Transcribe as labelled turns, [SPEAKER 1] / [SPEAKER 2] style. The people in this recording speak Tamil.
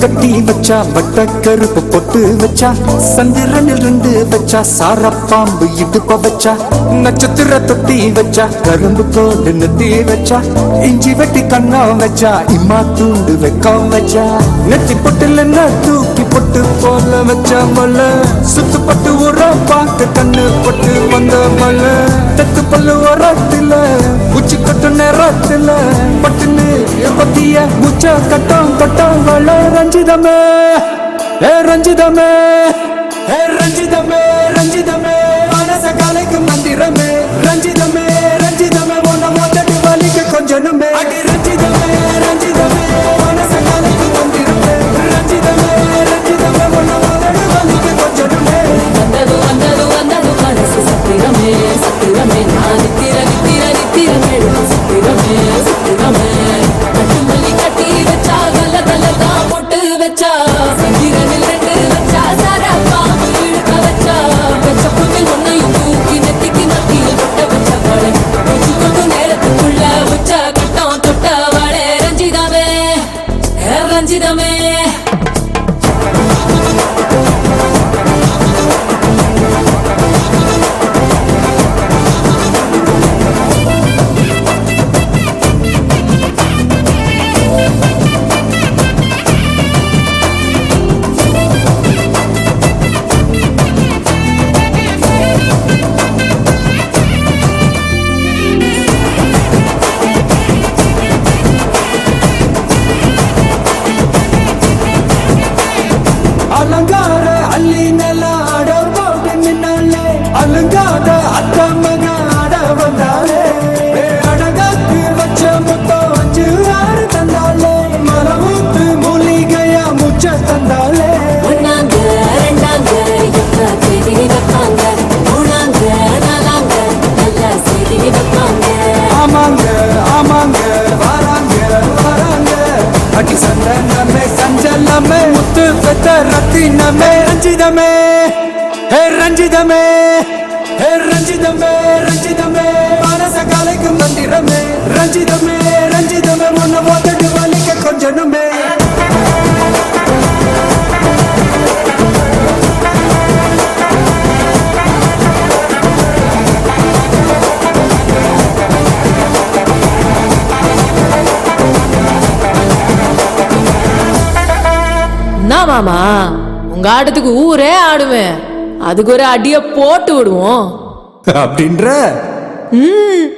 [SPEAKER 1] கட்டி வச்சா வட்ட கருப்பு பொட்டு வச்சா சந்திரனில் 2 வச்சா சாரப்பாம்பு இடுப்ப வச்சா நட்சத்திர தொட்டி வச்சா கரும்பு கோடு நெத்தி வச்சா இஞ்சி வெட்டி கண்ணா வச்சா இம்மா தூண்டு வெக்கம் வச்சா நெத்தி பொட்டுல தூக்கி பொட்டு போல வச்சா மலை சுத்து பட்டு ஒரு பாக்க கண்ணு பொட்டு வந்த மலை தெத்து பல்லு ஓரத்துல உச்சி கட்டு நேரத்துல பட்டுன்னு பத்திய முச்ச கட்டம் கட்டம் வள ரஞ்சிதமே ரஞ்சிதமே ரஞ்சிதமே ரஞ்சிதமே மனச கலைக்கு மந்திரமே ரஞ்சிதமே ரஞ்சிதமே உன்ன மொத்தட்டு வலிக்கு கொஞ்சனுமே அடி ரஞ்சிதமே ரஞ்சிதமே மனச கலைக்கு மந்திரமே ரஞ்சிதமே ரஞ்சிதமே உன்ன மொத்தட்டு வலிக்கு கொஞ்சனுமே
[SPEAKER 2] வந்தது வந்தது வந்தது மனசு சத்திரமே சத்திரமே நான் நித்திர நித்திர நித்திரமே சத்திரமே சத்திரமே கட்டுமல்லி கட்டி வச்சா கல்ல கல்ல தான் போட்டு வச்சா சந்திரனில் 2 வச்சா சாரா பாம்பு இழுக்க வச்சா வச்ச புண்ணில் ஒன்னையும் தூக்கி நெத்திக்கு நத்தியில் தொட்ட வச்ச வாழை வச்சு கொண்டு நேரத்துக்குள்ள வச்ச கட்டம் தொட்ட வாழை ரஞ்சிதமே ரஞ்சிதமே
[SPEAKER 1] அலங்கார அள்ளி நல்ல ஆட போட்டு நின்னாலே அலங்காத அத்த மக ஆட வந்தாலே அடகாக்கு வச்ச முத்தம் 5 6 தந்தாலே மலமூத்து மூலிகையா முச்ச தந்தாலே
[SPEAKER 2] ஒன்னாங்க ரெண்டாங்க எப்ப செய்தி வைப்பாங்க மூணாங்க நாலாங்க நல்ல செய்தி வைப்பாங்க
[SPEAKER 1] ஆமாங்க ஆமாங்க வராங்க வராங்க அடி சந்தனமே சஞ்சலமே முத்து பெத்த ரத்தினமே ரஞ்சிதமே ரஞ்சிதமே ரஞ்சிதமே ரஞ்சிதமே மனச கலைக்கு மந்திரமே ரஞ்சிதமே ரஞ்சிதமே முன்ன போட்டு வலிக்க கொஞ்சனுமே
[SPEAKER 2] என்ன மாமா உங்க ஆட்டத்துக்கு ஊரே ஆடுவேன் அதுக்கு ஒரு அடிய போட்டு விடுவோம்
[SPEAKER 1] அப்படின்ற
[SPEAKER 2] ம்